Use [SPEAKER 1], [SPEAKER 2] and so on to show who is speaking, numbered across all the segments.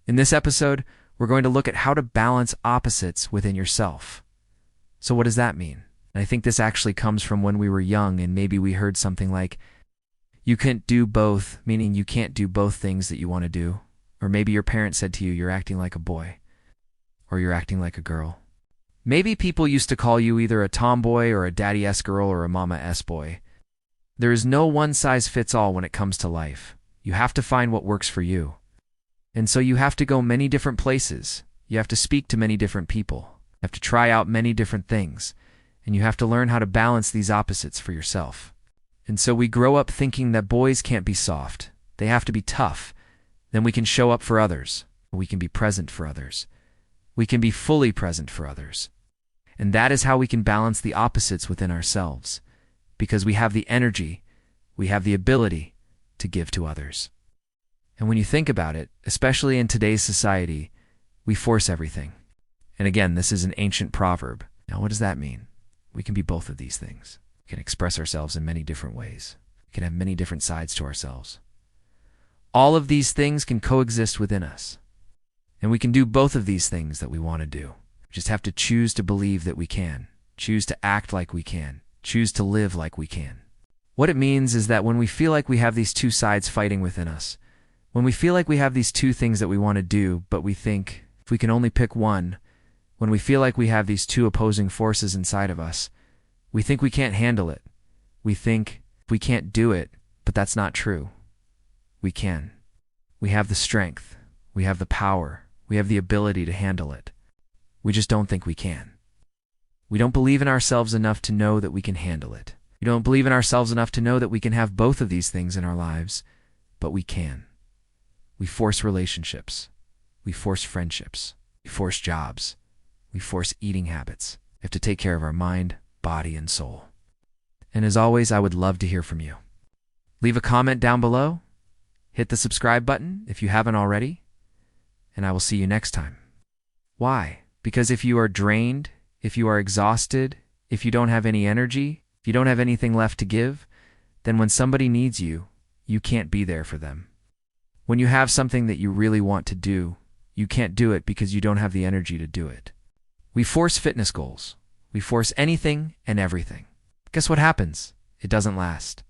[SPEAKER 1] In this episode, we're going to look at how to balance opposites within yourself. So what does that mean? And I think this actually comes from when we were young and maybe we heard something like, you can't do both, meaning you can't do both things that you want to do. Or maybe your parent said to you, you're acting like a boy. Or you're acting like a girl. Maybe people used to call you either a tomboy or a daddy-esque girl or a mama-esque boy. There is no one-size-fits-all when it comes to life. You have to find what works for you. And so you have to go many different places. You have to speak to many different people. You have to try out many different things. And you have to learn how to balance these opposites for yourself. And so we grow up thinking that boys can't be soft. They have to be tough. Then we can show up for others. We can be present for others. We can be fully present for others. And that is how we can balance the opposites within ourselves. Because we have the energy, we have the ability to give to others. And when you think about it, especially in today's society, we force everything. And again, this is an ancient proverb. Now, what does that mean? We can be both of these things. We can express ourselves in many different ways. We can have many different sides to ourselves. All of these things can coexist within us. And we can do both of these things that we want to do. We just have to choose to believe that we can. Choose to act like we can. Choose to live like we can. What it means is that when we feel like we have these two sides fighting within us, when we feel like we have these two things that we want to do, but we think if we can only pick one, when we feel like we have these two opposing forces inside of us, we think we can't handle it. We think we can't do it, but that's not true. We can. We have the strength. We have the power. We have the ability to handle it. We just don't think we can. We don't believe in ourselves enough to know that we can handle it. We don't believe in ourselves enough to know that we can have both of these things in our lives, but we can. We force relationships. We force friendships. We force jobs. We force eating habits. We have to take care of our mind, body, and soul. And as always, I would love to hear from you. Leave a comment down below. Hit the subscribe button if you haven't already. And I will see you next time. Why? Because if you are drained, if you are exhausted, if you don't have any energy, if you don't have anything left to give, then when somebody needs you, you can't be there for them. When you have something that you really want to do, you can't do it because you don't have the energy to do it. We force fitness goals. We force anything and everything. Guess what happens? It doesn't last.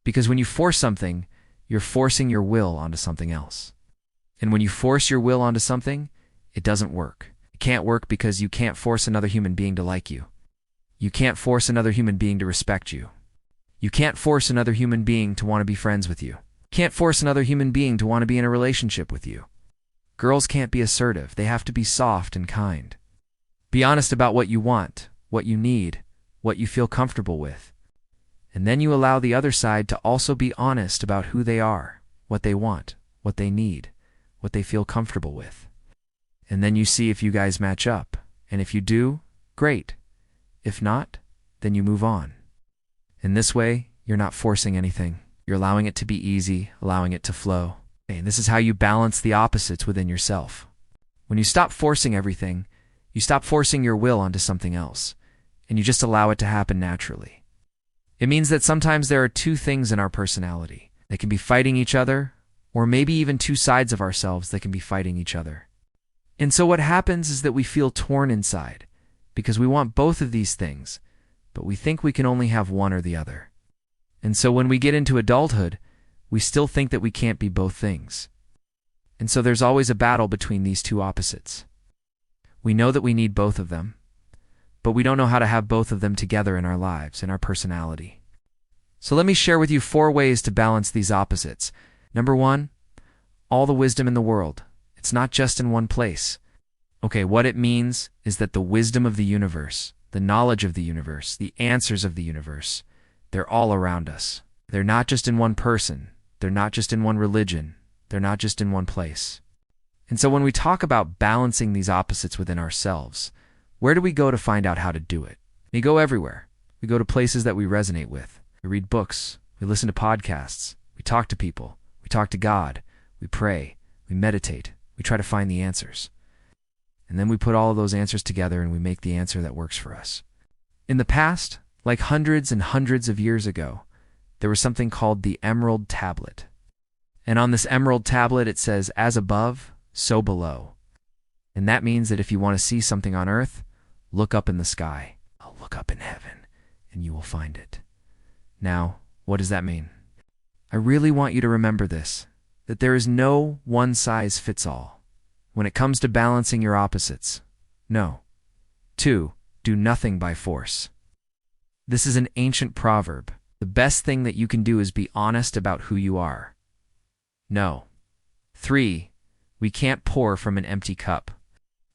[SPEAKER 1] Because when you force something, you're forcing your will onto something else. And when you force your will onto something, it doesn't work. It can't work because you can't force another human being to like you. You can't force another human being to respect you. You can't force another human being to want to be friends with you. Can't force another human being to want to be in a relationship with you. Girls can't be assertive. They have to be soft and kind. Be honest about what you want, what you need, what you feel comfortable with. And then you allow the other side to also be honest about who they are, what they want, what they need, what they feel comfortable with. And then you see if you guys match up. And if you do, great. If not, then you move on. In this way, you're not forcing anything. You're allowing it to be easy, allowing it to flow. And this is how you balance the opposites within yourself. When you stop forcing everything, you stop forcing your will onto something else, and you just allow it to happen naturally. It means that sometimes there are two things in our personality. They can be fighting each other, or maybe even two sides of ourselves that can be fighting each other. And so what happens is that we feel torn inside, because we want both of these things, but we think we can only have one or the other. And so when we get into adulthood, we still think that we can't be both things. And so there's always a battle between these two opposites. We know that we need both of them, but we don't know how to have both of them together in our lives, in our personality. So let me share with you 4 ways to balance these opposites. Number 1, all the wisdom in the world. It's not just in one place. Okay, what it means is that the wisdom of the universe, the knowledge of the universe, the answers of the universe, they're all around us. They're not just in one person. They're not just in one religion. They're not just in one place. And so when we talk about balancing these opposites within ourselves, where do we go to find out how to do it? We go everywhere. We go to places that we resonate with. We read books. We listen to podcasts. We talk to people. We talk to God. We pray. We meditate. We try to find the answers. And then we put all of those answers together and we make the answer that works for us. In the past, like hundreds and hundreds of years ago, there was something called the Emerald Tablet. And on this Emerald Tablet it says, as above, so below. And that means that if you want to see something on earth, look up in the sky. I'll look up in heaven, and you will find it. Now, what does that mean? I really want you to remember this, that there is no one-size-fits-all when it comes to balancing your opposites. No. 2. Do nothing by force. This is an ancient proverb. The best thing that you can do is be honest about who you are. No. 3. We can't pour from an empty cup.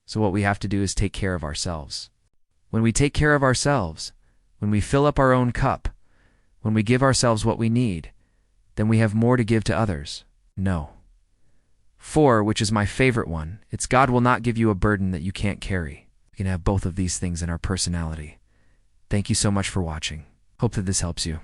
[SPEAKER 1] So what we have to do is take care of ourselves. When we take care of ourselves, when we fill up our own cup, when we give ourselves what we need, then we have more to give to others. No. 4, which is my favorite one, it's God will not give you a burden that you can't carry. We can have both of these things in our personality. Thank you so much for watching. Hope that this helps you.